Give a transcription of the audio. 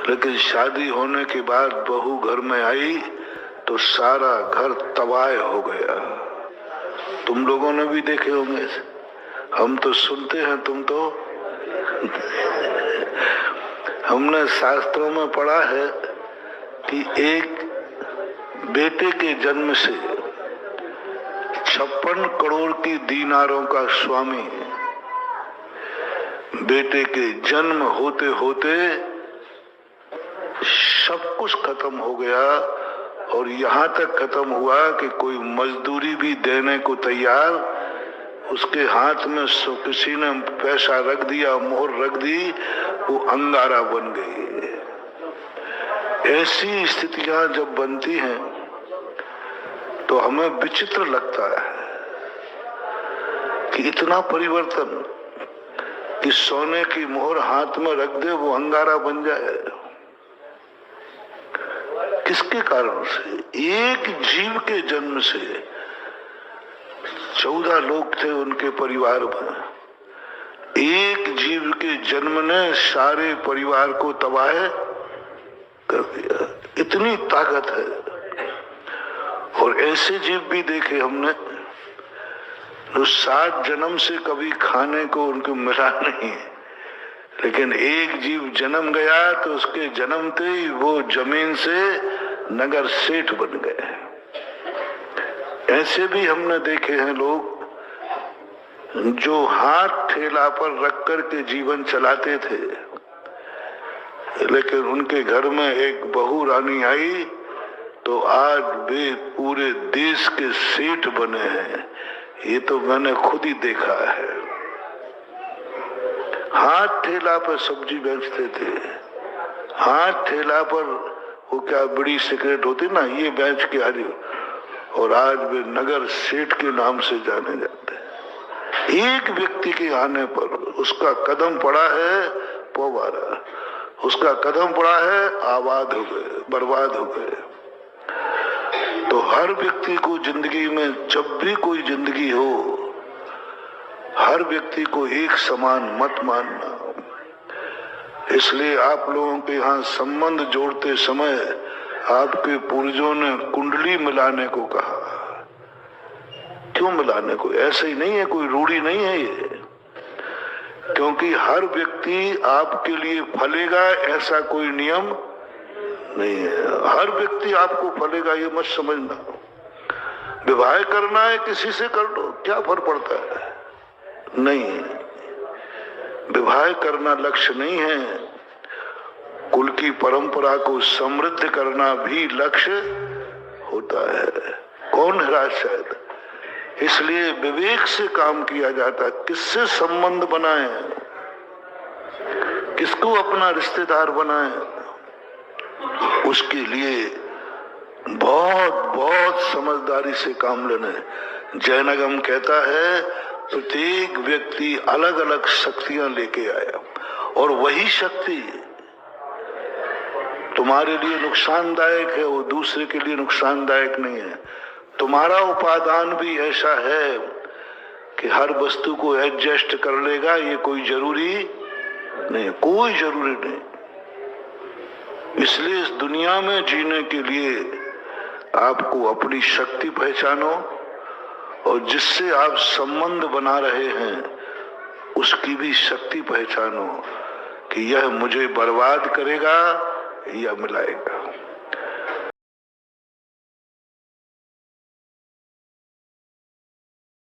लेकिन शादी होने के बाद बहू घर में आई तो सारा घर तबाह हो गया। तुम लोगों ने भी देखे होंगे, हम तो सुनते हैं, तुम तो हमने शास्त्रों में पढ़ा है कि एक बेटे के जन्म से 56 करोड़ की दीनारों का स्वामी बेटे के जन्म होते होते सब कुछ खत्म हो गया। और यहाँ तक खत्म हुआ कि कोई मजदूरी भी देने को तैयार, उसके हाथ में किसी ने पैसा रख दिया, मोहर रख दी, वो अंगारा बन गई। ऐसी स्थितियां जब बनती हैं तो हमें विचित्र लगता है कि इतना परिवर्तन, कि सोने की मोहर हाथ में रख दे वो अंगारा बन जाए। किसके कारण से? एक जीव के जन्म से 14 लोग थे उनके परिवार में। एक जीव के जन्म ने सारे परिवार को तबाह कर दिया। इतनी ताकत है। और ऐसे जीव भी देखे हमने जो 7 जन्म से कभी खाने को उनको मिला नहीं, लेकिन एक जीव जन्म गया तो उसके जन्मते ही वो जमीन से नगर सेठ बन गए। ऐसे भी हमने देखे हैं लोग जो हाथ ठेला पर रख कर के जीवन चलाते थे, लेकिन उनके घर में एक बहू रानी आई तो आज वे पूरे देश के सेठ बने हैं। ये तो मैंने खुद ही देखा है। हाथ ठेला पर सब्जी बेचते थे, हाथ ठेला पर वो क्या बीड़ी सिगरेट होती ना, ये बेच के आ रही, और आज वे नगर सेठ के नाम से जाने जाते हैं। एक व्यक्ति के आने पर उसका कदम पड़ा है पोवारा, उसका कदम पड़ा है आबाद हो गए, बर्बाद हो गए। तो हर व्यक्ति को जिंदगी में जब भी कोई जिंदगी हो, हर व्यक्ति को एक समान मत मानना। इसलिए आप लोगों के यहाँ संबंध जोड़ते समय आपके पूर्वजों ने कुंडली मिलाने को कहा। क्यों मिलाने को? ऐसे ही नहीं है, कोई रूढ़ी नहीं है ये, क्योंकि हर व्यक्ति आपके लिए फलेगा ऐसा कोई नियम नहीं है। हर व्यक्ति आपको फलेगा ये मत समझना। विवाह करना है किसी से कर लो, क्या फर्क पड़ता है? नहीं, विवाह करना लक्ष्य नहीं है। कुल की परंपरा को समृद्ध करना भी लक्ष्य होता है। कौन है शायद? इसलिए विवेक से काम किया जाता है। किससे संबंध बनाए, किसको अपना रिश्तेदार बनाए, उसके लिए बहुत बहुत समझदारी से काम लेना है। जैनगम कहता है प्रत्येक व्यक्ति अलग अलग शक्तियां लेके आया, और वही शक्ति तुम्हारे लिए नुकसानदायक है, वो दूसरे के लिए नुकसानदायक नहीं है। तुम्हारा उपादान भी ऐसा है कि हर वस्तु को एडजस्ट कर लेगा, ये कोई जरूरी नहीं, कोई जरूरी नहीं। इसलिए इस दुनिया में जीने के लिए आपको अपनी शक्ति पहचानो, और जिससे आप संबंध बना रहे हैं उसकी भी शक्ति पहचानो कि यह मुझे बर्बाद करेगा या मिलाएगा।